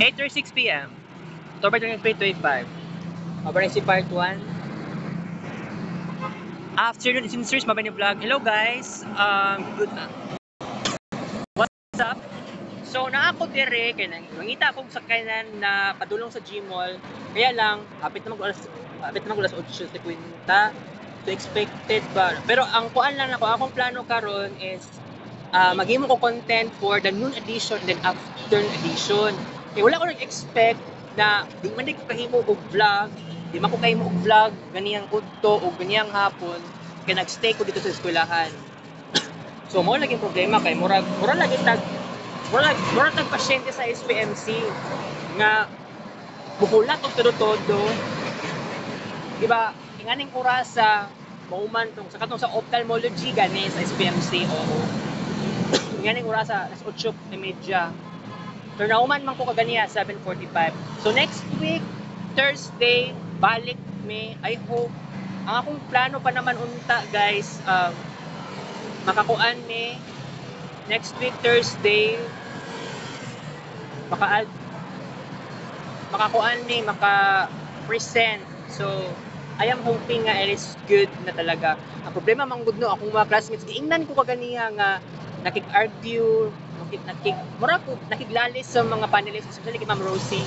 8:36 p.m. October 2025. Mabaray si part 1. Afternoon, sincere, mabay ni vlog. Hello guys. Good. What's up? So, naako dire kay nangita akong sakayan na padulong sa Gmall. Kaya lang, apit na mag-ulas 8:50. So expected ba? Pero ang kuan lang ako, akong plano karon is maghimo ko content for the noon edition then afternoon edition. Kaya wala ko nag-expect na di man ko kahimo og vlog, di man ko kahimo og vlog ganiyang udto o ganiyang hapon kaya nagstay ko dito sa eskwelahan. So mo laging problema kay murag lagi tag pasyente sa SPMC nga buhulat og todo-todo. Di ba? Inganing orasa mauman tong sa katong sa ophthalmology gani sa SPMC oo. Inganing orasa alas 8:30. So nauman man ko kaganiya 7:45. So next week Thursday balik me. I hope ang akong plano pa naman unta guys makakuan ni next week Thursday makakuan ni maka-present. So I am hoping nga it is good na talaga. Ang problema man gud no akong mga classmates giingnan ko kaganiya nga nakig-argue, nakiglalis sa mga panelists, especially kay Ma'am Rosie.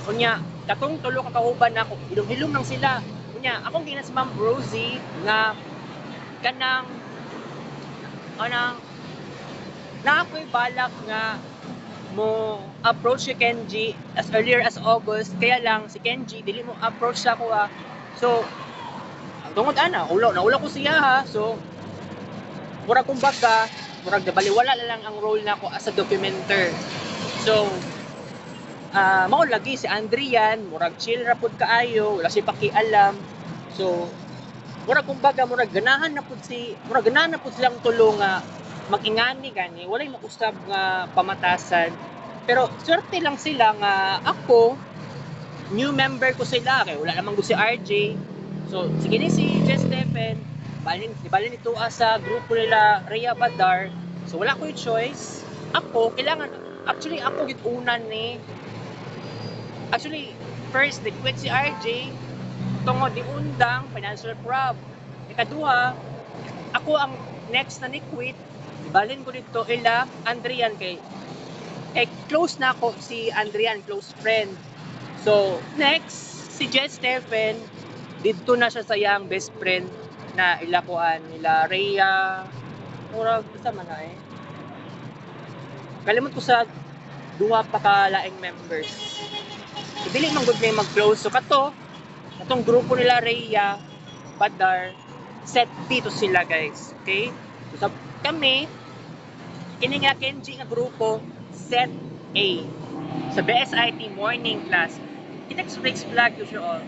Unya, katong tulo ka kauban nako, hilom-hilom lang sila. Unya, akong ginas Ma'am Rosie nga kanang na ako'y balak nga mo approach si Kenji as earlier as August, kaya lang si Kenji dili mo approach sa ako So, tungod naula ko siya So, murag kumbaga, murag nabaliwala lang ang role nako as a documenter. So, mao lagi si Andrian, murag chill ra pud kaayo, wala siya pakialam. So, murag kumbaga murag ganahan na pud silang tulo nga mag-ingani gani, walay mausab nga pamatasan. Pero swerte lang sila nga ako new member ko sila kay wala namang si RJ. So, sige ni si Jess Stephen, balin ito sa grupo nila Rhea Badar. So wala ko yung choice. Ako gid unan ni. Actually, first quit si RJ tungod di undang financial prob. Ikaduha, ako ang next na ni quit. Balin ko dito ila Andrian kay close na ako si Andrian, close friend. So, next si Jess Stephen, dito na siya sa yang best friend na ilakuan nila Rhea. Murag sa man kalimot ko sa duha pa ka laing members. Dili man gud may mag-close. So katong grupo nila Rhea, Badar, set dito sila guys. Okay? So kami kini nga Kenji nga grupo set A sa BSIT morning class. Kita Breaks Vlog usual.